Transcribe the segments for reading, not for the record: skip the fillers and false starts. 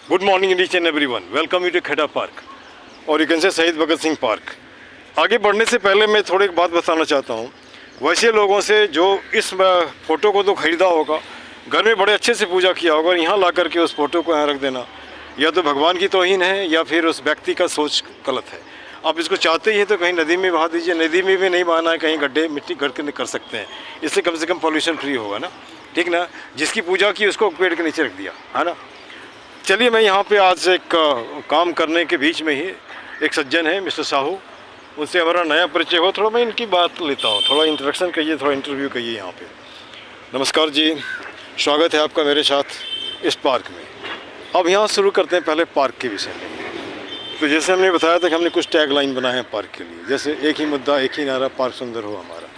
Good morning each and everyone, welcome you to Kheda park और you can say Shaheed Bhagat Singh park. आगे बढ़ने से पहले मैं थोड़ी एक बात बताना चाहता हूँ। वैसे लोगों से जो इस फ़ोटो को तो ख़रीदा होगा, घर में बड़े अच्छे से पूजा किया होगा और यहाँ ला करके उस फ़ोटो को यहाँ रख देना या तो भगवान की तौहीन है या फिर उस व्यक्ति का सोच गलत है। आप इसको चाहते ही हैं तो कहीं नदी में बहा दीजिए, नदी में भी नहीं बहाना है, कहीं गड्ढे मिट्टी गढ़ के कर सकते हैं। इससे कम से कम पॉल्यूशन फ्री होगा ना, ठीक ना। जिसकी पूजा की उसको पेड़ के नीचे रख दिया है ना। चलिए, मैं यहाँ पे आज एक काम करने के बीच में ही एक सज्जन है मिस्टर साहू, उनसे हमारा नया परिचय हो। थोड़ा मैं इनकी बात लेता हूँ, थोड़ा इंट्रोडक्शन कहिए, थोड़ा इंटरव्यू कहिए यहाँ पे। नमस्कार जी, स्वागत है आपका मेरे साथ इस पार्क में। अब यहाँ शुरू करते हैं पहले पार्क के विषय में। तो जैसे हमने बताया था कि हमने कुछ टैग लाइन बनाए हैं पार्क के लिए, जैसे एक ही मुद्दा एक ही नारा, पार्क सुंदर हो हमारा,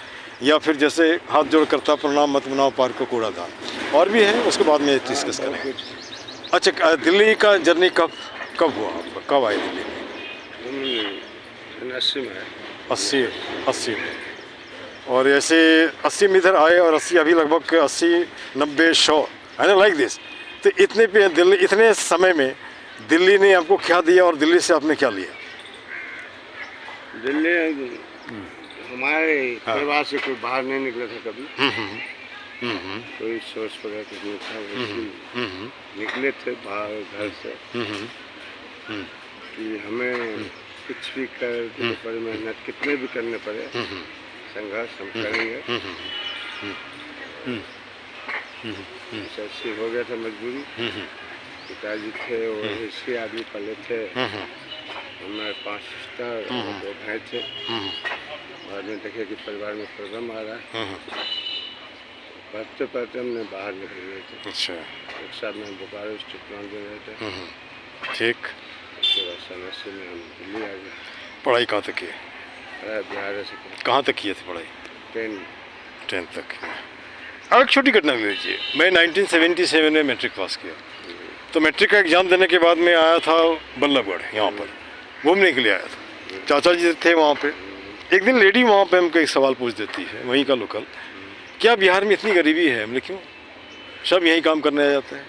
या फिर जैसे हाथ जोड़ करता प्रणाम मत बनाओ पार्क को कूड़ादान, और भी है, उसके बाद में डिस्कस करेंगे। अच्छा, दिल्ली का जर्नी कब हुआ आपका, कब आए दिल्ली में? 80 में। 80 में। और ऐसे 80 में इधर आए और 80 अभी लगभग 80, 90, 100 है ना, लाइक दिस। तो इतने पे दिल्ली, इतने समय में दिल्ली ने आपको क्या दिया और दिल्ली से आपने क्या लिया? दिल्ली हमारे परिवार से कोई बाहर नहीं निकला था कभी। कोई सोच वगैरह कुछ नहीं था, निकले थे बाहर घर से कि हमें कुछ भी करने पड़े, मेहनत कितने भी करने पड़े, संघर्ष हम करेंगे। ऐसी हो गया था मजबूरी। पिताजी थे वो इसी आदमी पले थे, हमारे 5 सिस्टर और 2 भाई थे। बाद में देखे कि परिवार में प्रॉब्लम आ रहा है, पढ़ते पढ़ते हमने बाहर निकल गए थे। अच्छा। एक साथ में बोकारो स्टेट प्लान दे रहे थे। ठीक। उसके बाद समस्या में हम दिल्ली आ गए। पढ़ाई कहाँ तक की है? बिहार से। कहाँ तक की थी पढ़ाई? 10 तक। अब एक छोटी घटना ले लीजिए। मैं 1977 में मैट्रिक पास किया, तो मैट्रिक का एग्ज़ाम देने के बाद मैं आया था बल्लभगढ़, यहाँ पर घूमने के लिए आया था। चाचा जी थे वहाँ पे। एक दिन लेडी वहाँ पे हमको एक सवाल पूछ देती है, वहीं का लोकल, क्या बिहार में इतनी गरीबी है? हमने क्यों, सब यहीं काम करने आ जाते हैं।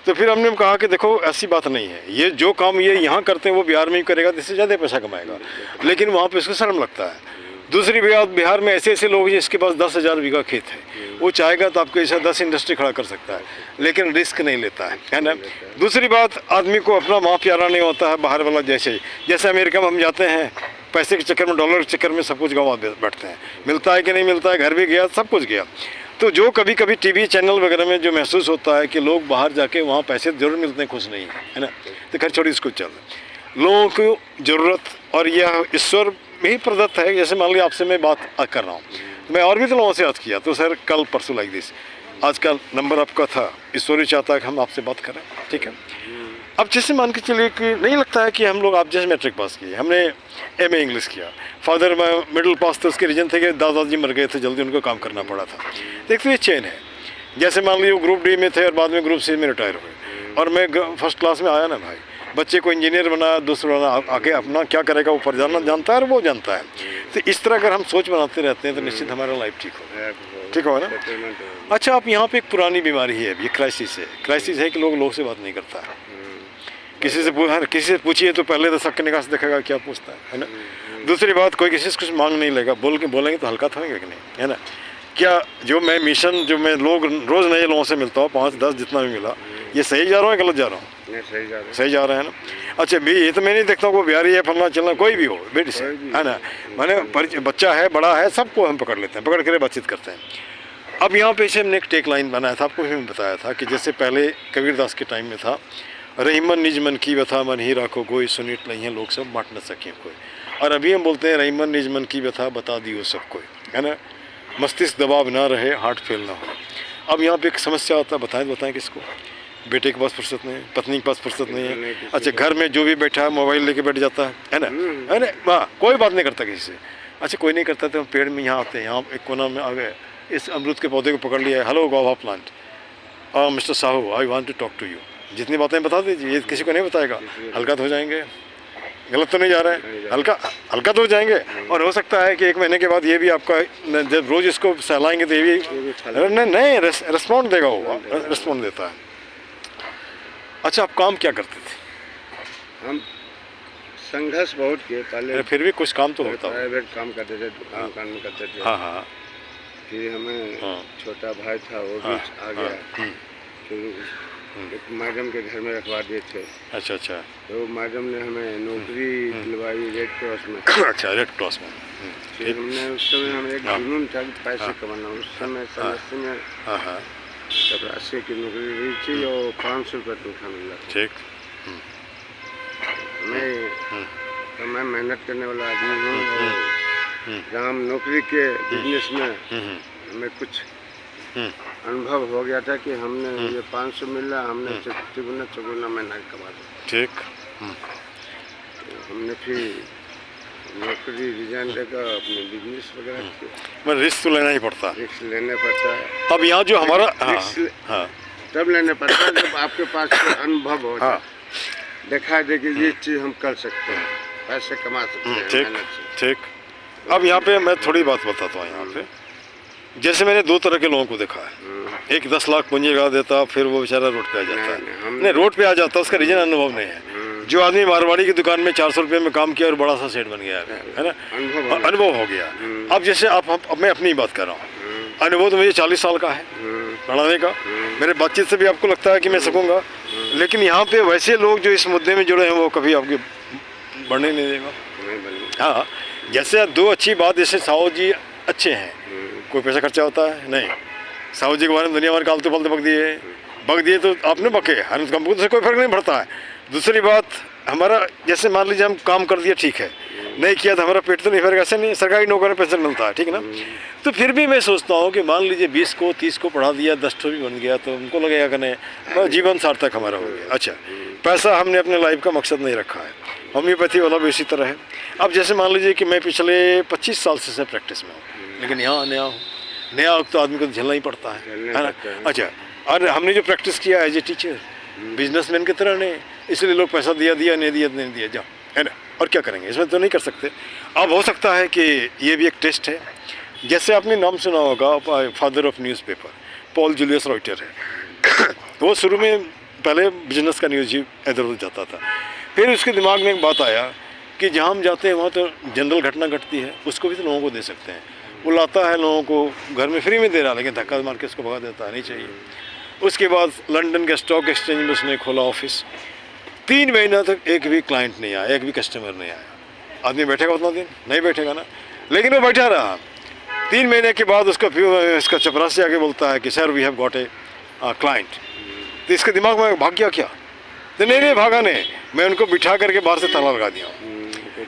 तो फिर हमने कहा कि देखो ऐसी बात नहीं है, ये जो काम ये यहाँ करते हैं वो बिहार में ही करेगा, इससे ज़्यादा पैसा कमाएगा, लेकिन वहाँ पे उसको शर्म लगता है। दूसरी बात, बिहार में ऐसे लोग हैं जिसके पास 10,000 बीघा खेत है, वो चाहेगा तो आपके ऐसा 10 इंडस्ट्री खड़ा कर सकता है, लेकिन रिस्क नहीं लेता है ना। दूसरी बात, आदमी को अपना माँ प्यारा नहीं होता है बाहर वाला। जैसे अमेरिका में हम जाते हैं, पैसे के चक्कर में, डॉलर के चक्कर में सब कुछ गंवा बैठते हैं, मिलता है कि नहीं मिलता है, घर भी गया, सब कुछ गया। तो जो कभी कभी टीवी चैनल वगैरह में जो महसूस होता है कि लोग बाहर जाके वहाँ पैसे जरूर मिलते हैं, खुश नहीं है ना। तो खैर छोड़ी, इसको चल, लोगों की ज़रूरत और यह ईश्वर में ही प्रदत्त है। जैसे मान लिया आपसे मैं बात कर रहा हूँ, तो मैं और भी तो लोगों से याद किया, तो सर कल परसों लाइक दिस, आज का नंबर आपका था, ईश्वर ही चाहता है कि हम आपसे बात करें, ठीक है। अब जैसे मान के चलिए कि नहीं लगता है कि हम लोग, आप जैसे मैट्रिक पास किए, हमने MA इंग्लिश किया, फादर मिडिल पास थे, उसके रीजन थे कि दादाजी मर गए थे, जल्दी उनको काम करना पड़ा था। देखते ये चेन है। जैसे मान लीजिए ग्रुप D में थे और बाद में ग्रुप C में रिटायर हुए, और मैं फर्स्ट क्लास में आया ना भाई, बच्चे को इंजीनियर बनाया, दूसरा बना, आगे अपना क्या करेगा ऊपर जाना जानता है और वो जानता है। तो इस तरह अगर हम सोच बनाते रहते हैं तो निश्चित हमारा लाइफ ठीक होगा ना। अच्छा, आप यहाँ पे एक पुरानी बीमारी है, ये क्राइसिस है। क्राइसिस है कि लोग से बात नहीं करता है। किसी से पूछिए तो पहले तो सबके निगाह से देखेगा क्या पूछता है ना। दूसरी बात, कोई किसी से कुछ मांग नहीं लेगा, बोलेंगे तो हल्का था कि नहीं, है ना। क्या जो मैं मिशन, जो मैं रोज़ नए लोगों से मिलता हूँ, 5-10 जितना भी मिला, ये सही जा रहा हूँ या गलत जा रहा हूँ? सही जा रहा है ना। अच्छा भी, ये तो मैं नहीं देखता हूँ वो बिहारी है, फलना चलना, कोई भी हो, बेटी से, है ना। मैंने बच्चा है, बड़ा है, सबको हम पकड़ लेते हैं, पकड़ कर बातचीत करते हैं। अब यहाँ पे से हमने एक टेक लाइन बनाया था, आपको भी बताया था कि जैसे पहले कबीरदास के टाइम में था, रहीमन निज मन की व्यथा मन ही राखो कोई, सुनिट नहीं है लोग सब बांट न सकें कोई। और अभी हम बोलते हैं रहीमन निज मन की व्यथा बता दियो सब कोई, है ना। मस्तिष्क दबाव ना रहे, हार्ट फेल ना हो। अब यहाँ पे एक समस्या आता है, बताएं किसको? बेटे के पास फुर्सत नहीं है, पत्नी के पास फुर्सत नहीं है। अच्छा, घर में जो भी बैठा है मोबाइल लेके बैठ जाता है ना, है ना। वाह, कोई बात नहीं करता किसी से। अच्छा, कोई नहीं करता तो हम पेड़ में यहाँ आते हैं, यहाँ एक कोना में आ गए, इस अमरूद के पौधे को पकड़ लिया है, hello guava plant, mister Sahu I want to talk to you. जितनी बातें बता दीजिए, ये किसी को नहीं बताएगा, हल्का तो हो जाएंगे, गलत तो नहीं जा रहा है, हल्का तो हो जाएंगे। और हो सकता है कि 1 महीने के बाद ये भी आपका, जब रोज़ इसको सहलाएंगे तो ये भी नहीं, रिस्पॉन्ड देगा, वो रिस्पॉन्ड देता है। अच्छा, आप काम क्या करते थे? हम संघर्ष बहुत किए पहले। अरे फिर भी कुछ काम तो होता होगा। प्राइवेट काम करते थे, दुकान काम करते थे। हाँ हाँ फिर हमें हाँ। छोटा भाई था, वो भी हाँ, आ गया। फिर एक मैडम के घर में रखवा दिए थे, अच्छा अच्छा तो मैडम ने हमें नौकरी दिलवाई रेड क्रॉस में। अच्छा, रेड क्रॉस में। फिर हमने उस समय हमें एक हाँ। जुनून था कि पैसे कमाना। उस समय समस्ती में हाँ हाँ, चपरासी की नौकरी हुई थी और 500 रुपये तनख्वाह मिल रहा था। ठीक। मैं मेहनत करने वाला आदमी हूँ और जहाँ हम नौकरी के बिजनेस में हमें कुछ अनुभव हो गया था कि हमने ये 500 मिल रहा, हमने इससे तिगुना चौगुना महीना कमा दिया। ठीक। तो हमने फिर नौकरी रिजाइन देकर अपने बिजनेस वगैरह किया। मैं रिस्क तो लेना ही पड़ता। रिस्क लेने पड़ता है। अब यहाँ जो हमारा, हाँ रिस्क हाँ तब लेने पड़ता है जब आपके पास कोई अनुभव हो जाए, हाँ, दिखा दे कि ये चीज़ हम कर सकते हैं, पैसे कमा सकते हैं ठीक मेहनत से। ठीक। अब यहाँ पे मैं थोड़ी बात बताता हूँ। यहाँ पे जैसे मैंने दो तरह के लोगों को देखा है। एक 10 लाख पूंजी लगा देता, फिर वो बेचारा रोड पे आ जाता है। नहीं, रोड पे आ जाता, उसका रीजन अनुभव नहीं है। जो आदमी मारवाड़ी की दुकान में 400 रुपये में काम किया और बड़ा सा सेठ बन गया है ना, अनुभव हो गया। अब जैसे अब मैं अपनी बात कर रहा हूँ, अनुभव तो मुझे 40 साल का है पढ़ाने का। मेरे बातचीत से भी आपको लगता है कि मैं सकूँगा, लेकिन यहाँ पे वैसे लोग जो इस मुद्दे में जुड़े हैं वो कभी आपके बढ़ने नहीं देगा। हाँ, जैसे दो अच्छी बात, जैसे साहू जी अच्छे हैं, कोई पैसा खर्चा होता है नहीं। साहू जी के बारे में दुनिया भर कालते पलते बक दिए तो आपने बके, हर कंपनी से कोई फर्क नहीं पड़ता है। दूसरी बात, हमारा जैसे मान लीजिए हम काम कर दिया, ठीक है, नहीं किया तो हमारा पेट तो नहीं भरेगा। ऐसे नहीं, सरकारी नौकरी में पेंशन मिलता है, ठीक है ना। तो फिर भी मैं सोचता हूँ कि मान लीजिए 20 को 30 को पढ़ा दिया, 10 भी बन गया, तो उनको लगेगा कि नहीं जीवन सार्थक हमारा हो गया। अच्छा, पैसा हमने अपने लाइफ का मकसद नहीं रखा है। होम्योपैथी वाला भी इसी तरह है। अब जैसे मान लीजिए कि मैं पिछले 25 साल से प्रैक्टिस में हूँ, लेकिन यहाँ नया तो आदमी को झेलना ही पड़ता है ना। अच्छा, और हमने जो प्रैक्टिस किया एज ए टीचर, बिजनेसमैन की तरह नहीं, इसलिए लोग पैसा दिया नहीं दिया जाओ, है ना। और क्या करेंगे, इसमें तो नहीं कर सकते। अब हो सकता है कि ये भी एक टेस्ट है। जैसे आपने नाम सुना होगा, father of newspaper Paul Julius Reuter है। वो शुरू में पहले बिजनेस का न्यूज़ ही इधर उधर जाता था। फिर उसके दिमाग में एक बात आया कि जहाँ हम जाते हैं वहाँ तो जनरल घटना घटती है, उसको भी तो लोगों को दे सकते हैं। वो लाता है, लोगों को घर में फ्री में दे रहा, लेकिन धक्का मार के उसको भगा देता है, नहीं चाहिए। उसके बाद लंदन के स्टॉक एक्सचेंज में उसने खोला ऑफिस। 3 महीना तक एक भी क्लाइंट नहीं आया, एक भी कस्टमर नहीं आया। आदमी बैठेगा उतना दिन? नहीं बैठेगा ना, लेकिन वो बैठा रहा। 3 महीने के बाद इसका चपरासी आके बोलता है कि sir we have got a client. तो इसके दिमाग में भाग गया क्या? तो नहीं भागा नहीं, मैं उनको बिठा करके बाहर से ताला लगा दिया।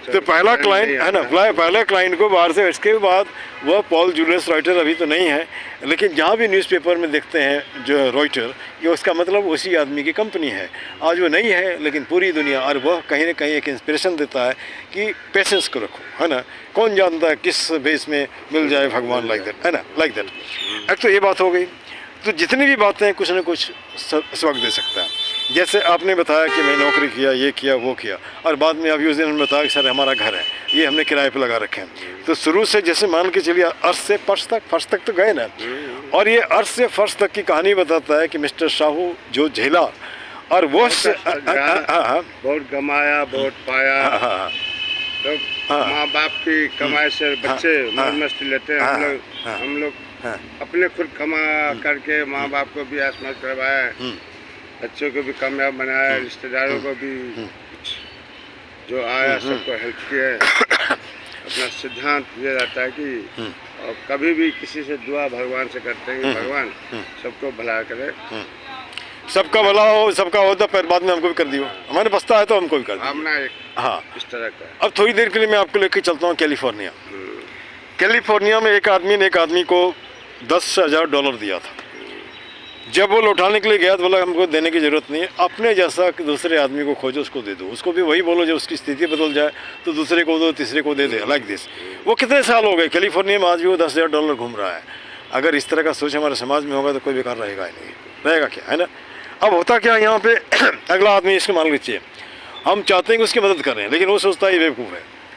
तो पहला क्लाइंट है ना, पहले क्लाइंट को बाहर से। इसके बाद वह पॉल जूलियस रॉयटर अभी तो नहीं है, लेकिन जहाँ भी न्यूज़पेपर में देखते हैं जो रॉयटर, ये उसका मतलब उसी आदमी की कंपनी है। आज वो नहीं है, लेकिन पूरी दुनिया, और वह कहीं ना कहीं एक इंस्पिरेशन देता है कि पेशेंस को रखो, है ना। कौन जानता है किस बेस में मिल जाए भगवान, लाइक दैट, है ना, लाइक दैट। एक तो ये बात हो गई। तो जितनी भी बातें हैं, कुछ ना कुछ सबक दे सकता है। जैसे आपने बताया कि मैं नौकरी किया, ये किया, वो किया, और बाद में अभी उस दिन उन्होंने बताया कि सर हमारा घर है, ये हमने किराए पे लगा रखे हैं। तो शुरू से जैसे मान के चलिए अर्श से फर्श तक तो गए ना, और ये अर्श से फर्श तक की कहानी बताता है कि मिस्टर साहू जो झेला, और वो बहुत गमाया, बहुत पाया। तो माँ बाप की कमाई से बच्चे मौज मस्ती लेते हैं। हम लोग अपने खुद कमा करके माँ बाप को भी आसमान करवाया, बच्चों को भी कामयाब बनाया, रिश्तेदारों को भी जो आया सबको हेल्प किया। अपना सिद्धांत ये रहता है कि और कभी भी किसी से दुआ भगवान से करते हैं कि भगवान सबको भला करे, सबका भला हो, सबका होता, फिर बाद में हमको भी कर दियो, हमारे बसता है तो हमको भी कर दियो। भावना एक हाँ, इस तरह का। अब थोड़ी देर के लिए मैं आपको लेके चलता हूँ कैलिफोर्निया। कैलिफोर्निया में एक आदमी को $10,000 दिया था। जब वो लौटाने के लिए गया तो बोला हमको देने की ज़रूरत नहीं है, अपने जैसा दूसरे आदमी को खोजो, उसको दे दो। उसको भी वही बोलो, जब उसकी स्थिति बदल जाए तो दूसरे को दो, तीसरे को दे दे, लाइक दिस। वो कितने साल हो गए कैलिफोर्निया में, आज भी वो $10,000 घूम रहा है। अगर इस तरह का सोच हमारे समाज में होगा तो कोई बेकार रहेगा ही नहीं, रहेगा क्या, है ना। अब होता क्या यहाँ पे, अगला आदमी इसको मान लीजिए हम चाहते हैं कि उसकी मदद कर रहे हैं, लेकिन वो सोचता है ये बेवकूफ़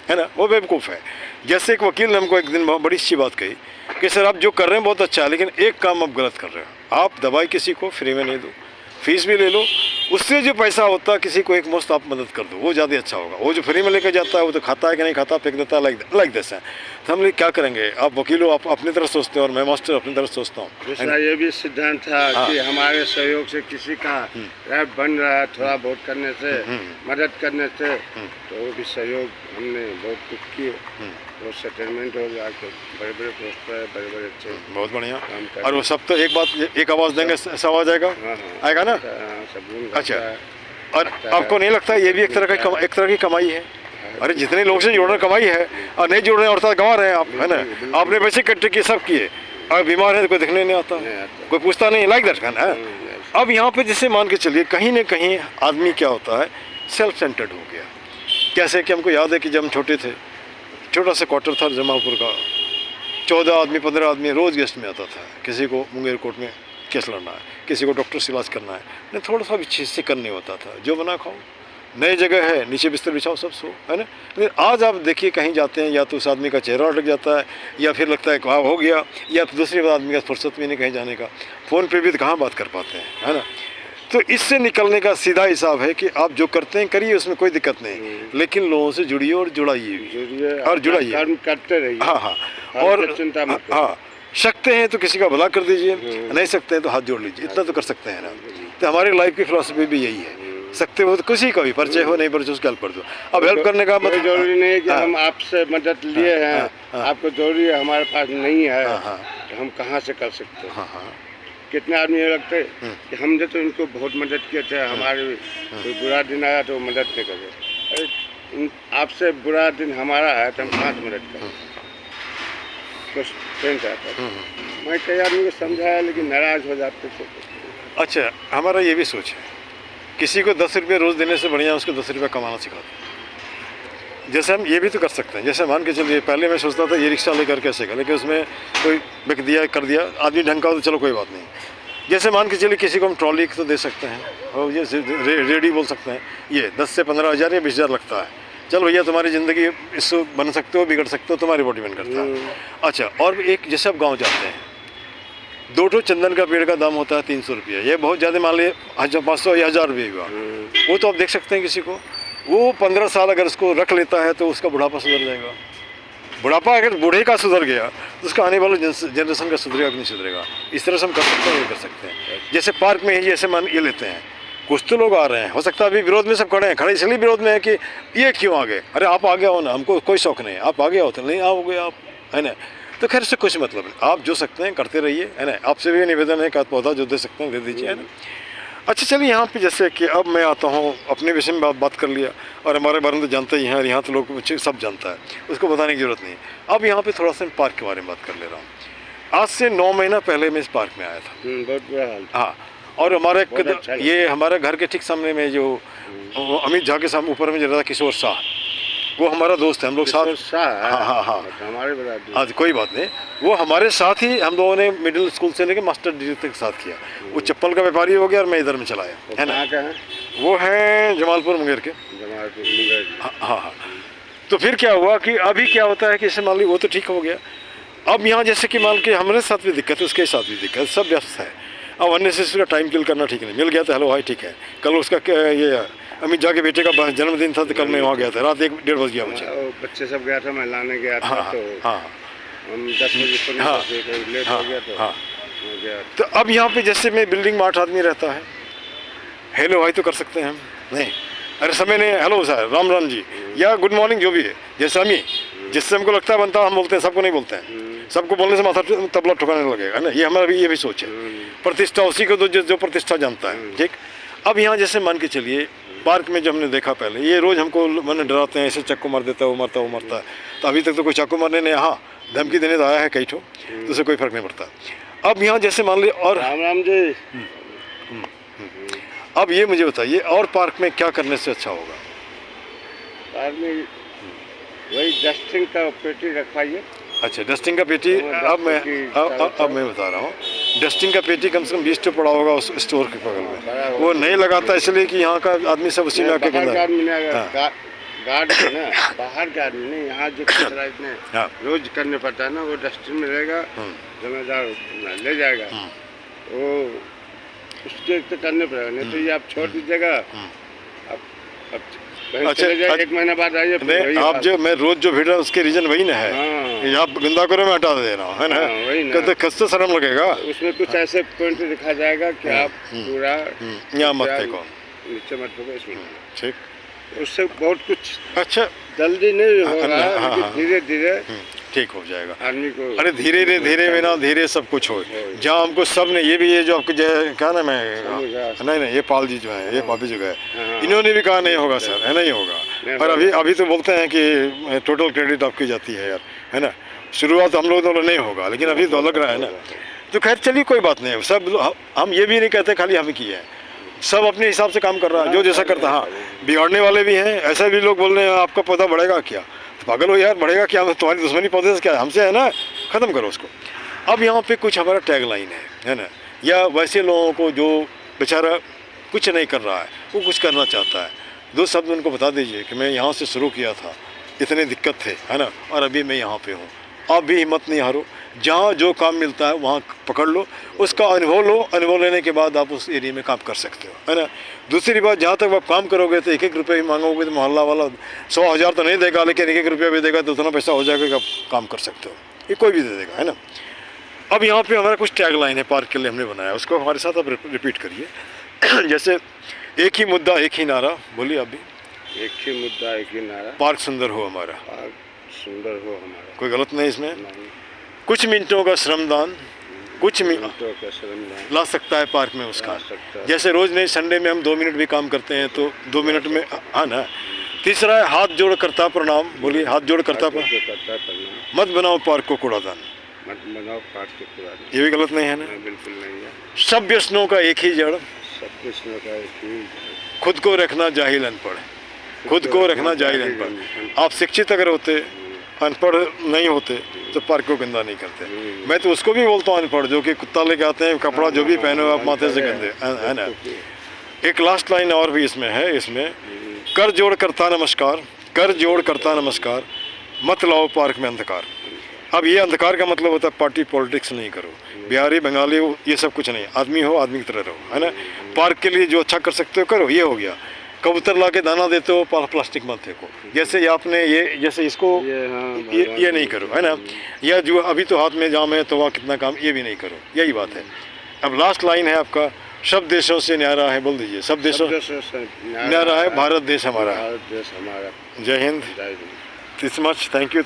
है ना, वो बेवकूफ़ है। जैसे एक वकील ने हमको एक दिन बड़ी अच्छी बात कही कि सर आप जो कर रहे हैं बहुत अच्छा है, लेकिन एक काम आप गलत कर रहे हो। आप दवाई किसी को फ्री में नहीं दो, फीस भी ले लो उससे जो पैसा होता है किसी को एक मुश्त आप मदद कर दो, वो ज़्यादा अच्छा होगा। वो जो फ्री में लेकर जाता है वो तो खाता है कि नहीं खाता, फेंक देता है, लाइक दिस है। तो हम लोग क्या करेंगे, आप वकील हो, आप अपनी तरफ सोचते हो और मैं मास्टर अपनी तरफ सोचता हूँ। दूसरा ये भी सिद्धांत था कि हमारे सहयोग से किसी का रैप बन रहा है, थोड़ा बहुत करने से, मदद करने से, तो वो भी सहयोग हमने बहुत कुछ किए। वो सेटलमेंट हो गया, बड़े बड़े पोस्ट पर, बड़े बड़े अच्छे बहुत बढ़िया। काम कर। और वो सब तो एक बात, एक आवाज़ देंगे सब आ जाएगा, हाँ हाँ आएगा ना। सब गुण अच्छा, गाता है। और आपको नहीं लगता ये भी एक तरह का एक तरह की कमाई है? अरे जितने लोग से जुड़ रहे कमाई है, और नहीं जुड़ रहे और तो गंवा रहे हैं आप, है ना। आपने पैसे इकट्ठे किए, सब किए, और बीमार है तो कोई दिखने नहीं आता, कोई पूछता नहीं, लाइक दैट है। अब यहाँ पे जैसे मान के चलिए कहीं ना कहीं आदमी क्या होता है, सेल्फ सेंटर्ड हो गया। कैसे कि हमको याद है कि जब हम छोटे थे, छोटा सा क्वार्टर था जमालपुर का, 14 आदमी 15 आदमी रोज़ गेस्ट में आता था। किसी को मुंगेर कोर्ट में केस लड़ना है, किसी को डॉक्टर से इलाज करना है, नहीं थोड़ा सा भी चीज़ से करने होता था। जो बना खाओ, नई जगह है, नीचे बिस्तर बिछाओ, सब सो, है ना। लेकिन आज आप देखिए कहीं जाते हैं, या तो उस आदमी का चेहरा अटक जाता है, या फिर लगता है वाह हो गया, या फिर दूसरी बात आदमी का फुर्सत भी नहीं कहीं जाने का, फ़ोन पे भी तो कहाँ बात कर पाते हैं, है ना। तो इससे निकलने का सीधा हिसाब है कि आप जो करते हैं करिए, उसमें कोई दिक्कत नहीं, लेकिन लोगों से जुड़िए और जुड़ाइए और जुड़ाइए, कर्म करते रहिए। हाँ हाँ, और चिंता मत करो। हाँ, सकते हैं तो किसी का भला कर दीजिए, नहीं सकते हैं तो हाथ जोड़ लीजिए, इतना तो कर सकते हैं ना। तो हमारी लाइफ की फिलॉसफी भी यही है, सकते हो तो किसी का भी परिचय हो, नहीं परिचय उसकी हेल्प कर दो। अब हेल्प करने का मतलब जरूरी नहीं है कि हम आपसे मदद लिए हैं, आपको जरूरी है, हमारे पास नहीं है तो हम कहाँ से कर सकते हैं। कितने आदमी ये लगते हैं कि हमने तो इनको बहुत मदद किए थे, हमारे कोई बुरा दिन आया तो मदद नहीं करे। अरे आपसे बुरा दिन हमारा है तो हम कहाँ से मदद करें, कुछ टेंशन आता है। मैं कई आदमी को समझाया लेकिन नाराज हो जाते थे। अच्छा, हमारा ये भी सोच है, किसी को 10 रुपये रोज़ देने से बढ़िया उसको 10 रुपये कमाना सिखा दो। जैसे हम ये भी तो कर सकते हैं, जैसे मान के चलिए पहले मैं सोचता था ये रिक्शा लेकर कैसे का, लेकिन उसमें कोई बिक दिया कर दिया, आदमी ढंग का हो तो चलो कोई बात नहीं। जैसे मान के चलिए किसी को हम ट्रॉली तो दे सकते हैं, और ये रेडी बोल सकते हैं, ये 10 से 15 हज़ार या 20 हज़ार लगता है, चलो भैया तुम्हारी ज़िंदगी इससे बन सकते हो, बिगड़ सकते हो, तुम्हारी बॉडी बन करता है। अच्छा, और एक जैसे आप गाँव जाते हैं, 2 चंदन का पेड़ का दाम होता है 300 रुपये, ये बहुत ज़्यादा मान लीजिए 500 या 1000 रुपये हुआ, वो तो आप देख सकते हैं किसी को, वो 15 साल अगर उसको रख लेता है तो उसका बुढ़ापा सुधर जाएगा। बुढ़ापा अगर बूढ़े का सुधर गया तो उसका आने वाला जनरेशन का सुधरेगा कि नहीं सुधरेगा। इस तरह से हम कर सकते हैं, ये कर सकते हैं। जैसे पार्क में ही जैसे मान ये लेते हैं, कुछ तो लोग आ रहे हैं, हो सकता है अभी विरोध में सब खड़े हैं, खड़े इसलिए विरोध में है कि ये क्यों आ गए, अरे आप आ गया हो ना, हमको कोई शौक नहीं, आप आ गया हो तो नहीं आओगे आप, है ना। तो खैर से कुछ मतलब नहीं, आप जो सकते हैं करते रहिए, है ना। आपसे भी निवेदन है कि आप पौधा जो दे सकते हैं दे दीजिए, है ना। अच्छा चलिए, यहाँ पे जैसे कि अब मैं आता हूँ, अपने विषय में बात कर लिया, और हमारे बारे में तो जानते ही हैं, और यहाँ तो लोग सब जानता है, उसको बताने की ज़रूरत नहीं। अब यहाँ पे थोड़ा सा पार्क के बारे में बात कर ले रहा हूँ। आज से 9 महीना पहले मैं इस पार्क में आया था। बहुत बुरा हाल। हाँ, और हमारे अच्छा ये हमारे घर के ठीक सामने में जो अमित झा के सामने ऊपर में जो रहता किशोर शाह, वो हमारा दोस्त है, हम लोग साथ। हाँ, हमारे बराबर। हाँ कोई बात नहीं, वो हमारे साथ ही हम लोगों ने मिडिल स्कूल से लेकर मास्टर डिग्री तक साथ किया। वो चप्पल का व्यापारी हो गया और मैं इधर में चलाया, है ना। वो है जमालपुर मुंगेर के। हाँ। तो फिर क्या हुआ कि अभी क्या होता है कि जैसे मान ली वो तो ठीक हो गया, अब यहाँ जैसे कि मान के हमारे साथ भी दिक्कत है, उसके साथ भी दिक्कत है, सब व्यस्त है। अब अननेसेसरी का टाइम किल करना ठीक नहीं, मिल गया तो हेलो भाई ठीक है। कल उसका ये अमित झा के बेटे का जन्मदिन था तो कल मैं वहाँ गया था, रात 1-1:30 बज गया मुझे। बच्चे सब गया था, मैं लाने गया था। तो हम 10 बजे लेट हो गया तो अब यहाँ पे जैसे मैं बिल्डिंग में 8 आदमी रहता है, हेलो भाई तो कर सकते हैं हम नहीं, अरे समय नहीं, हेलो सर राम राम जी या गुड मॉर्निंग जो भी है, जैसे हम ही जिससे हमको लगता है बनता हम बोलते हैं, सबको नहीं बोलते हैं, सबको बोलने से माथा तबला ठुकाने लगेगा ना। ये हमारा भी ये भी सोच है, प्रतिष्ठा उसी को जो प्रतिष्ठा जानता है, ठीक। अब यहाँ जैसे मान के चलिए पार्क में जो हमने देखा पहले, ये रोज़ हमको मैंने डराते हैं, ऐसे चाकू मार देता है, वो मरता है, वो मरता है। तो अभी तक तो कोई चाकू मारने ने हाँ धमकी देने तो आया है कई ठो, तो उससे कोई फर्क नहीं पड़ता। अब यहाँ जैसे मान ली और राम जी, अब ये मुझे बताइए और पार्क में क्या करने से अच्छा होगा? पार्क में वही डस्टिंग का पेटी रखवाइए। अच्छा, डस्टिंग का पेटी, अब मैं बता रहा हूँ, डस्टिंग का पेटी कम से कम 20 पड़ा होगा उस स्टोर के बगल में। वो नहीं लगाता इसलिए कि यहाँ का आदमी सब उसी में आके गार्ड है ना, बाहर का आदमी नहीं, यहाँ जो कचरा इतने रोज करने पड़ता है ना, वो डस्टबिन में रहेगा, जिम्मेदार ले जाएगा। वो उसके तो करने पड़ेगा, नहीं तो ये आप छोड़ दीजिएगा। अब कहीं अच्छा, चले जाए, 1 महीना बाद आइए, फिर वही नहीं आप हाल। जो मैं रोज जो भिड़ रहा हूँ उसके रीजन वही ना है हाँ। कि आप गंदा करो मैं हटा दे रहा हूँ, है ना? हाँ, वही ना। कहते खस तो शर्म लगेगा। उसमें कुछ ऐसे पॉइंट दिखा जाएगा कि आप पूरा यहाँ मत फेंको। नीचे मत फेंको, इसमें ठीक, उससे बहुत कुछ अच्छा, जल्दी नहीं हो हाँ, रहा है, हाँ, लेकिन हाँ। धीरे धीरे ठीक हो जाएगा। आदमी को। अरे धीरे धीरे में ना धीरे सब कुछ हो। जहाँ हमको सब ने ये भी ये जो आपको क्या ना मैं नहीं नहीं ये पाल जी जो है ये पापी जो है हाँ। इन्होंने भी कहा नहीं होगा सर, है नहीं होगा। और अभी अभी तो बोलते हैं कि टोटल क्रेडिट आपकी जाती है यार, है ना? शुरुआत हम लोग तो नहीं होगा, लेकिन अभी तो लग रहा है ना। तो खैर चलिए कोई बात नहीं, सब हम ये भी नहीं कहते खाली हम किए हैं, सब अपने हिसाब से काम कर रहा है जो जैसा करता है। हाँ, बिगाड़ने वाले भी हैं, ऐसे भी लोग बोल रहे हैं आपका पौधा बढ़ेगा क्या? तो पागल हो यार, बढ़ेगा क्या? तुम्हारी दुश्मनी पौधे से क्या हमसे है ना, ख़त्म करो उसको। अब यहाँ पे कुछ हमारा टैग लाइन है ना, या वैसे लोगों को जो बेचारा कुछ नहीं कर रहा है वो कुछ करना चाहता है, 2 शब्द उनको बता दीजिए कि मैं यहाँ से शुरू किया था, इतने दिक्कत थे, है ना, और अभी मैं यहाँ पे हूँ। आप भी हिम्मत नहीं हारो, जहाँ जो काम मिलता है वहाँ पकड़ लो, उसका अनुभव लो, अनुभव लेने के बाद आप उस एरिया में काम कर सकते हो, है ना। दूसरी बात, जहाँ तक आप काम करोगे तो 1-1 रुपये भी मांगोगे तो मोहल्ला वाला 100,000 तो नहीं देगा, लेकिन 1-1 रुपया भी देगा तो उतना पैसा हो जाएगा कि आप काम कर सकते हो, ये कोई भी दे देगा, है ना। अब यहाँ पे हमारा कुछ टैग लाइन है पार्क के लिए हमने बनाया, उसको हमारे साथ आप रिपीट करिए। जैसे एक ही मुद्दा एक ही नारा, बोलिए आप भी। एक ही मुद्दा एक ही नारा, पार्क सुंदर हो हमारा, पार्क सुंदर हो हमारा। कोई गलत नहीं इसमें। नहीं, कुछ मिनटों का श्रमदान कुछ मिनटों का श्रमदान ला सकता है पार्क में उसका। ला सकता है। जैसे रोज़ नहीं, संडे में हम 2 मिनट भी काम करते हैं तो 2 मिनट में, हाँ ना। तीसरा है हाथ जोड़ करता प्रणाम, बोलिए हाथ जोड़ करता जो करता है प्रणाम। मत बनाओ पार्क को कूड़ादान, मत बनाओ पार्क के पुराने। ये भी गलत नहीं है ना। नहीं, बिल्कुल नहीं है। सब व्यसनों का एक ही जड़, सब कुछ का एक ही खुद को रखना जाहिल अनपढ़, खुद को रखना जाहिल अनपढ़। आप शिक्षित अगर होते, अनपढ़ नहीं होते तो पार्क को गंदा नहीं करते। मैं तो उसको भी बोलता हूँ अनपढ़, जो कि कुत्ता लेके आते हैं कपड़ा जो भी पहने हो आप माथे से गंदे, है ना। एक लास्ट लाइन और भी इसमें है, इसमें कर जोड़ करता नमस्कार, कर जोड़ करता नमस्कार, मत लाओ पार्क में अंधकार। अब ये अंधकार का मतलब होता है पार्टी पॉलिटिक्स नहीं करो, बिहारी बंगाली हो ये सब कुछ नहीं, आदमी हो आदमी की तरह रहो, है ना। पार्क के लिए जो अच्छा कर सकते हो करो, ये हो गया। कबूतर ला के दाना देते हो, प्लास्टिक मत फेंको, जैसे आपने ये जैसे इसको ये नहीं करो, है ना। या जो अभी तो हाथ में जाम है तो वहाँ कितना काम, ये भी नहीं करो, यही बात है। अब लास्ट लाइन है आपका, सब देशों से न्यारा है, बोल दीजिए। सब देशों से न्यारा है भारत देश हमारा। भारत देश हमारा। जय हिंद। जय Hind. This much, thank you.